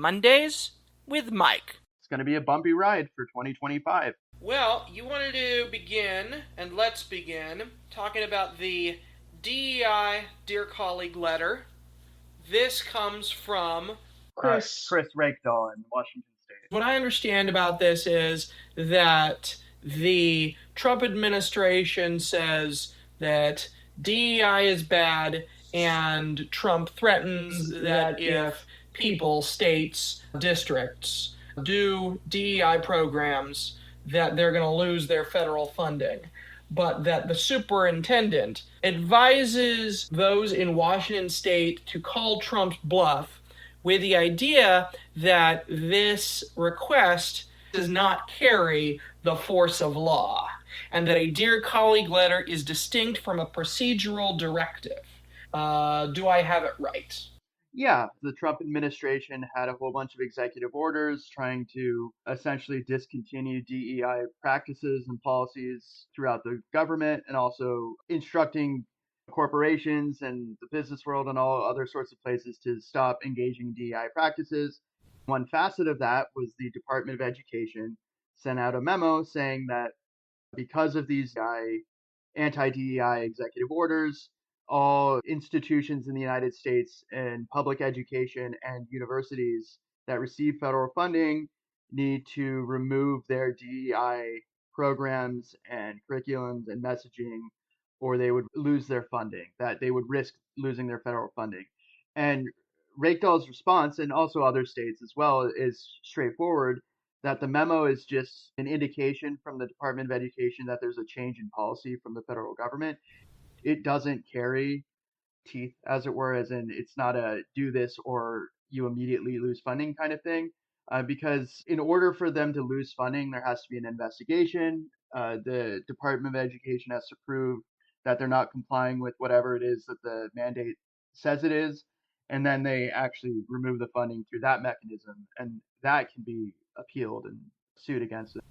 Mondays with Mike. It's going to be a bumpy ride for 2025. Well, you wanted to begin, and let's begin, talking about the DEI Dear Colleague letter. This comes from Chris Rakedahl in Washington State. What I understand about this is that the Trump administration says that DEI is bad, and Trump threatens that if people, states, districts do DEI programs, that they're going to lose their federal funding. But that the superintendent advises those in Washington state to call Trump's bluff with the idea that this request does not carry the force of law, and that a Dear Colleague letter is distinct from a procedural directive. Do I have it right? Yeah, the Trump administration had a whole bunch of executive orders trying to essentially discontinue DEI practices and policies throughout the government, and also instructing corporations and the business world and all other sorts of places to stop engaging in DEI practices. One facet of that was the Department of Education sent out a memo saying that because of these anti-DEI executive orders, all institutions in the United States and public education and universities that receive federal funding need to remove their DEI programs and curriculums and messaging, or they would lose their funding, that they would risk losing their federal funding. And Rakedahl's response, and also other states as well, is straightforward, that the memo is just an indication from the Department of Education that there's a change in policy from the federal government. It doesn't carry teeth, as it were, as in it's not a do this or you immediately lose funding kind of thing. Because in order for them to lose funding, there has to be an investigation. The Department of Education has to prove that they're not complying with whatever it is that the mandate says it is. And then they actually remove the funding through that mechanism. And that can be appealed and sued against it.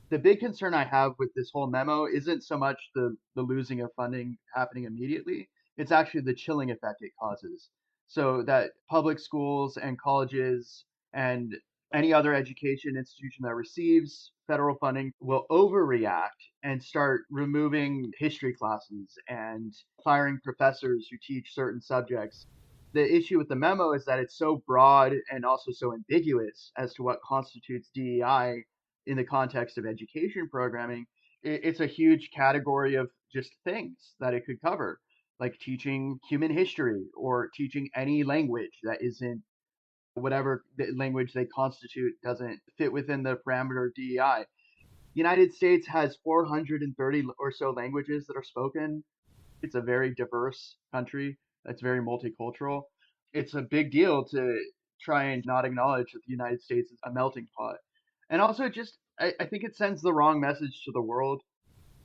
The big concern I have with this whole memo isn't so much the losing of funding happening immediately. It's actually the chilling effect it causes. So that public schools and colleges and any other education institution that receives federal funding will overreact and start removing history classes and firing professors who teach certain subjects. The issue with the memo is that it's so broad and also so ambiguous as to what constitutes DEI in the context of education programming. It's a huge category of just things that it could cover, like teaching human history or teaching any language that isn't whatever the language they constitute doesn't fit within the parameter of DEI. United States has 430 or so languages that are spoken. It's a very diverse country. It's very multicultural. It's a big deal to try and not acknowledge that the United States is a melting pot. And also just I think it sends the wrong message to the world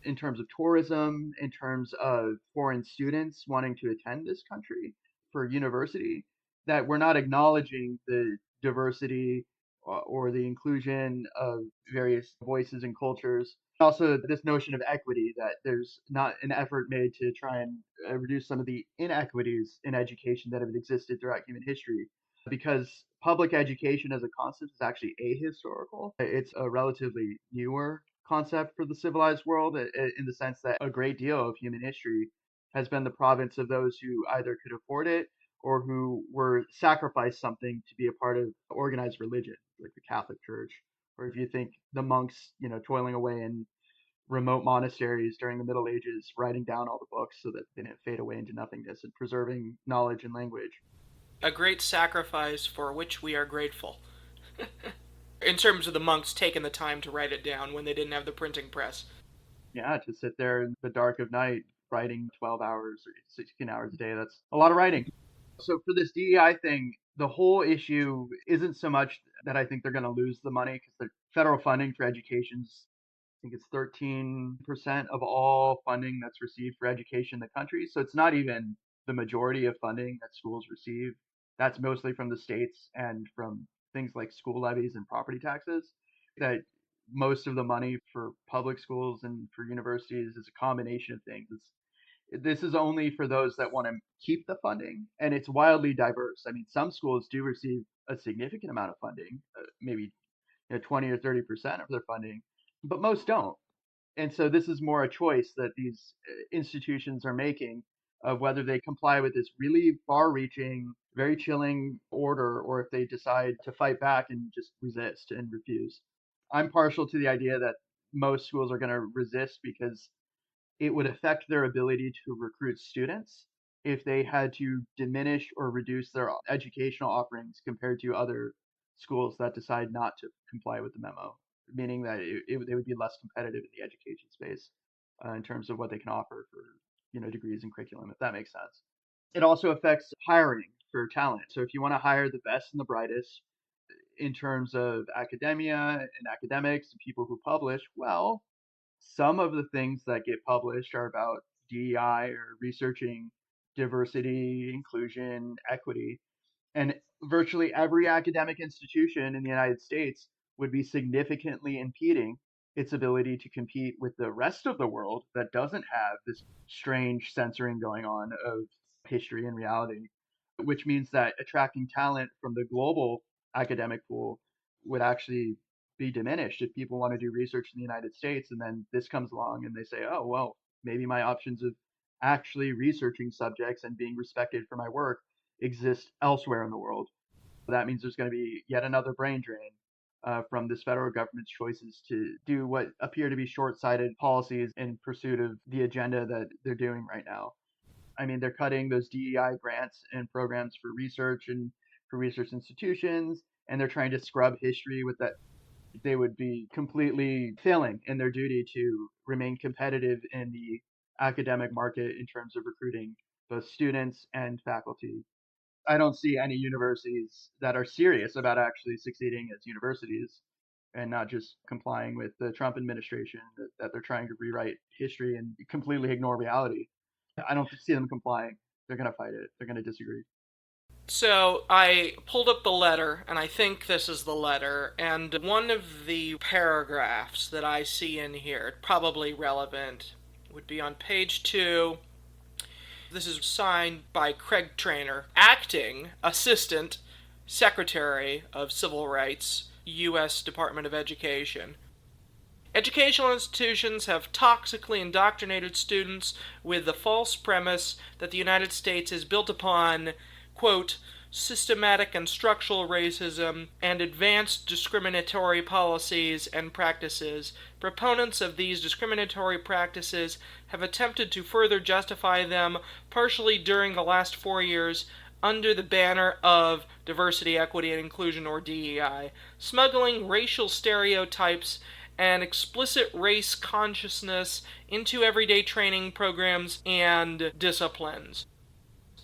in terms of tourism, in terms of foreign students wanting to attend this country for university, that we're not acknowledging the diversity or the inclusion of various voices and cultures. Also, this notion of equity, that there's not an effort made to try and reduce some of the inequities in education that have existed throughout human history. Because public education as a concept is actually ahistorical. It's a relatively newer concept for the civilized world in the sense that a great deal of human history has been the province of those who either could afford it or who were sacrificed something to be a part of organized religion, like the Catholic Church. Or if you think the monks, toiling away in remote monasteries during the Middle Ages, writing down all the books so that they didn't fade away into nothingness and preserving knowledge and language. A great sacrifice for which we are grateful. In terms of the monks taking the time to write it down when they didn't have the printing press. Yeah, to sit there in the dark of night writing 12 hours or 16 hours a day, that's a lot of writing. So for this DEI thing, the whole issue isn't so much that I think they're going to lose the money, because the federal funding for education's, I think it's 13% of all funding that's received for education in the country. So it's not even the majority of funding that schools receive. That's mostly from the states and from things like school levies and property taxes. That most of the money for public schools and for universities is a combination of things. This is only for those that want to keep the funding, and it's wildly diverse. I mean, some schools do receive a significant amount of funding, maybe 20 or 30% of their funding, but most don't. And so this is more a choice that these institutions are making of whether they comply with this really far-reaching, very chilling order, or if they decide to fight back and just resist and refuse. I'm partial to the idea that most schools are going to resist because it would affect their ability to recruit students if they had to diminish or reduce their educational offerings compared to other schools that decide not to comply with the memo, meaning that they would be less competitive in the education space in terms of what they can offer for degrees and curriculum, if that makes sense. It also affects hiring for talent. So if you want to hire the best and the brightest in terms of academia and academics and people who publish, well, some of the things that get published are about DEI or researching diversity, inclusion, equity. And virtually every academic institution in the United States would be significantly impeding its ability to compete with the rest of the world that doesn't have this strange censoring going on of history and reality, which means that attracting talent from the global academic pool would actually be diminished if people want to do research in the United States and then this comes along and they say, oh, well, maybe my options of actually researching subjects and being respected for my work exist elsewhere in the world. That means there's going to be yet another brain drain from this federal government's choices to do what appear to be short sighted policies in pursuit of the agenda that they're doing right now. I mean, they're cutting those DEI grants and programs for research and for research institutions, and they're trying to scrub history with that. They would be completely failing in their duty to remain competitive in the academic market in terms of recruiting both students and faculty. I don't see any universities that are serious about actually succeeding as universities and not just complying with the Trump administration that they're trying to rewrite history and completely ignore reality. I don't see them complying. They're going to fight it. They're going to disagree. So I pulled up the letter, and I think this is the letter, and one of the paragraphs that I see in here, probably relevant, would be on page 2. This is signed by Craig Trainer, Acting Assistant Secretary of Civil Rights, U.S. Department of Education. Educational institutions have toxically indoctrinated students with the false premise that the United States is built upon, quote, systematic and structural racism and advanced discriminatory policies and practices. Proponents of these discriminatory practices have attempted to further justify them, partially during the last 4 years, under the banner of diversity, equity, and inclusion, or DEI, smuggling racial stereotypes and explicit race consciousness into everyday training programs and disciplines.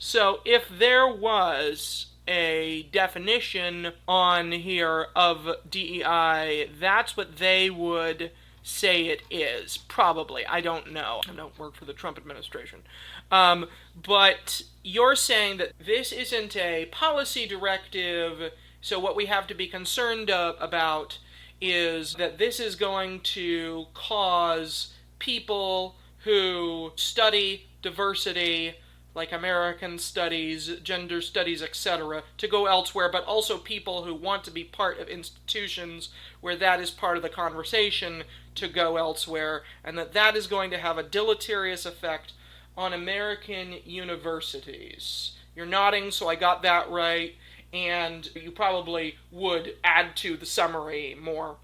So if there was a definition on here of DEI, that's what they would say it is. Probably. I don't know. I don't work for the Trump administration. But you're saying that this isn't a policy directive, so what we have to be concerned about is that this is going to cause people who study diversity, like American studies, gender studies, etc., to go elsewhere, but also people who want to be part of institutions where that is part of the conversation to go elsewhere, and that is going to have a deleterious effect on American universities. You're nodding, so I got that right, and you probably would add to the summary more.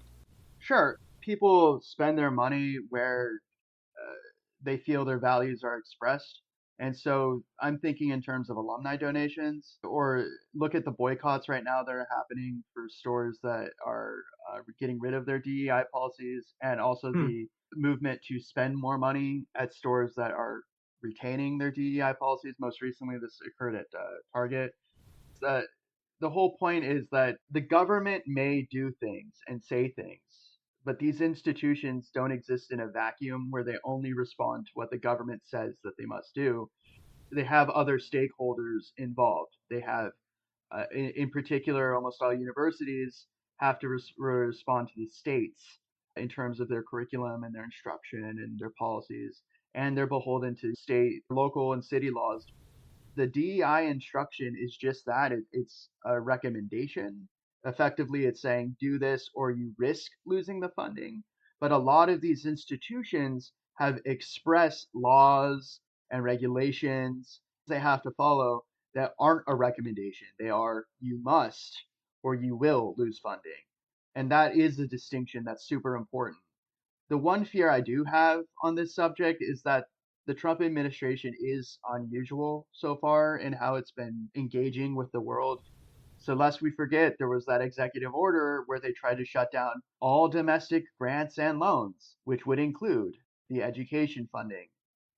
Sure, people spend their money where they feel their values are expressed. And so I'm thinking in terms of alumni donations, or look at the boycotts right now that are happening for stores that are getting rid of their DEI policies, and also Hmm. the movement to spend more money at stores that are retaining their DEI policies. Most recently, this occurred at Target. Uh, the whole point is that the government may do things and say things, but these institutions don't exist in a vacuum where they only respond to what the government says that they must do. They have other stakeholders involved. They have, in particular, almost all universities have to respond to the states in terms of their curriculum and their instruction and their policies. and they're beholden to state, local, and city laws. The DEI instruction is just that. It's a recommendation. Effectively, it's saying do this or you risk losing the funding. But a lot of these institutions have express laws and regulations they have to follow that aren't a recommendation. They are you must or you will lose funding. And that is a distinction that's super important. The one fear I do have on this subject is that the Trump administration is unusual so far in how it's been engaging with the world. So, lest we forget, there was that executive order where they tried to shut down all domestic grants and loans, which would include the education funding,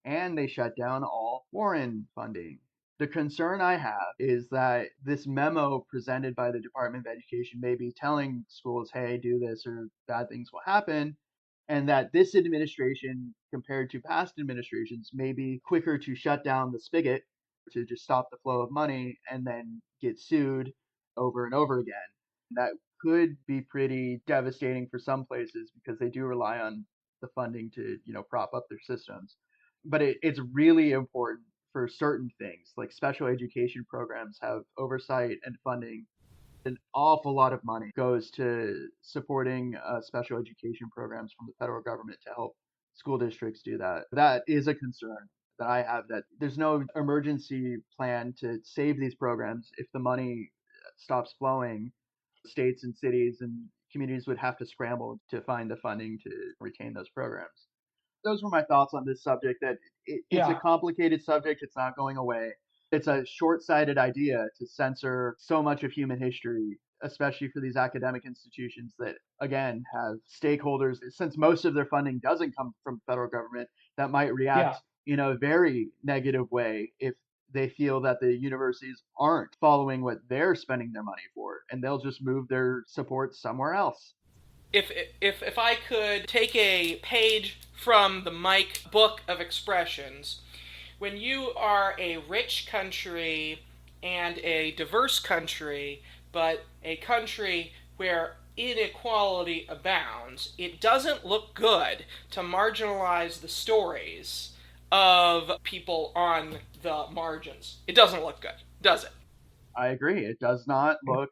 and they shut down all foreign funding. The concern I have is that this memo presented by the Department of Education may be telling schools, hey, do this or bad things will happen, and that this administration, compared to past administrations, may be quicker to shut down the spigot to just stop the flow of money and then get sued over and over again. That could be pretty devastating for some places because they do rely on the funding to, prop up their systems. But it's really important for certain things, like special education programs have oversight and funding. An awful lot of money goes to supporting special education programs from the federal government to help school districts do that. That is a concern that I have, that there's no emergency plan to save these programs. If the money stops flowing, states and cities and communities would have to scramble to find the funding to retain those programs. Those were my thoughts on this subject. That it's a Yeah, complicated subject. It's not going away. It's a short-sighted idea to censor so much of human history, especially for these academic institutions that, again, have stakeholders. Since most of their funding doesn't come from the federal government, that might yeah. react in a very negative way if they feel that the universities aren't following what they're spending their money for, and they'll just move their support somewhere else. If I could take a page from the Mike book of expressions, when you are a rich country and a diverse country, but a country where inequality abounds, it doesn't look good to marginalize the stories of people on the margins. It doesn't look good, does it? I agree. It does not look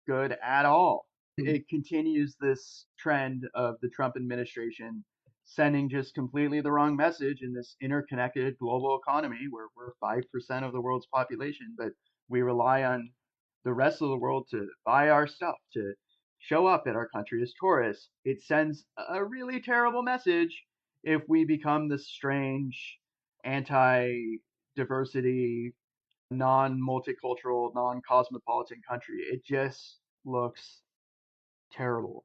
good at all. It continues this trend of the Trump administration sending just completely the wrong message in this interconnected global economy where we're 5% of the world's population, but we rely on the rest of the world to buy our stuff, to show up at our country as tourists. It sends a really terrible message if we become this strange anti diversity, non-multicultural, non-cosmopolitan country. It just looks terrible.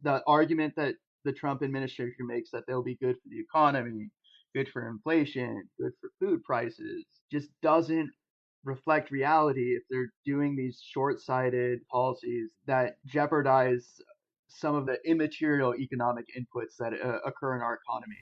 The argument that the Trump administration makes that they'll be good for the economy, good for inflation, good for food prices, just doesn't reflect reality if they're doing these short-sighted policies that jeopardize some of the immaterial economic inputs that occur in our economy.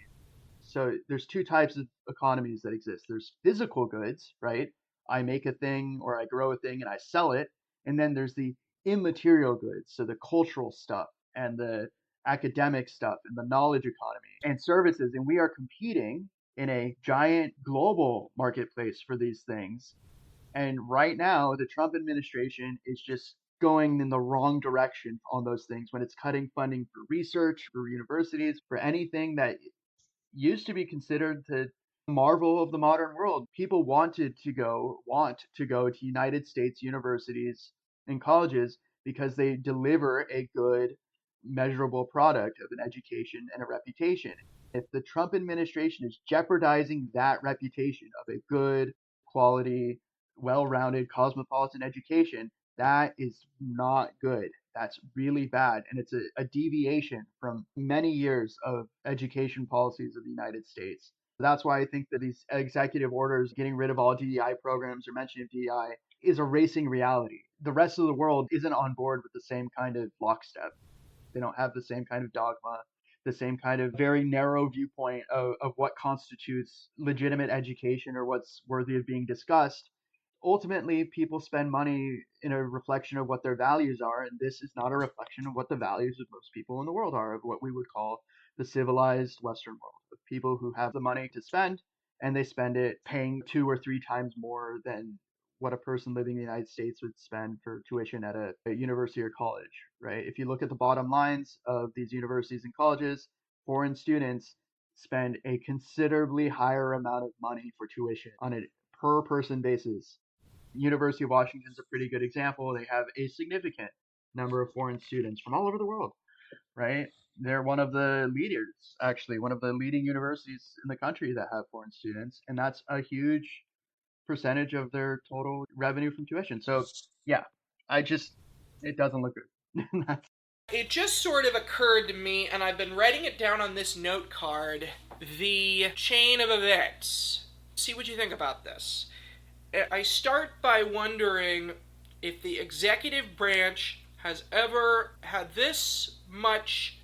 So there's two types of economies that exist. There's physical goods, right? I make a thing or I grow a thing and I sell it. And then there's the immaterial goods, so the cultural stuff and the academic stuff and the knowledge economy and services. And we are competing in a giant global marketplace for these things. And right now, the Trump administration is just going in the wrong direction on those things when it's cutting funding for research, for universities, for anything that used to be considered the marvel of the modern world. People want to go to United States universities and colleges because they deliver a good, measurable product of an education and a reputation. If the Trump administration is jeopardizing that reputation of a good, quality, well rounded, cosmopolitan education, that is not good. That's really bad. And it's a deviation from many years of education policies of the United States. That's why I think that these executive orders getting rid of all DEI programs or mention of DEI is erasing reality. The rest of the world isn't on board with the same kind of lockstep. They don't have the same kind of dogma, the same kind of very narrow viewpoint of what constitutes legitimate education or what's worthy of being discussed. ultimately people spend money in a reflection of what their values are, and this is not a reflection of what the values of most people in the world are, of what we would call the civilized Western world, of people who have the money to spend, and they spend it paying 2 or 3 times more than what a person living in the United States would spend for tuition at a university or college, right? If you look at the bottom lines of these universities and colleges, foreign students spend a considerably higher amount of money for tuition on a per person basis. University of Washington's a pretty good example. They have a significant number of foreign students from all over the world, right? They're one of the leaders, actually, one of the leading universities in the country that have foreign students, and that's a huge percentage of their total revenue from tuition. So, yeah, it doesn't look good. It just sort of occurred to me, and I've been writing it down on this note card, the chain of events. See what you think about this. I start by wondering if the executive branch has ever had this much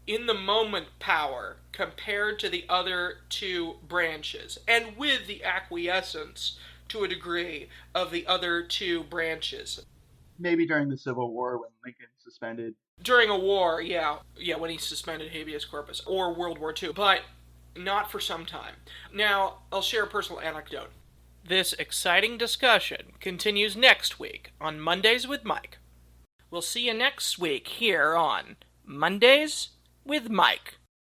in the moment power compared to the other two branches, and with the acquiescence to a degree of the other two branches. Maybe during the Civil War when Lincoln suspended. During a war, yeah, when he suspended habeas corpus, or World War II, but not for some time. Now, I'll share a personal anecdote. This exciting discussion continues next week on Mondays with Mike. We'll see you next week here on Mondays with Mike.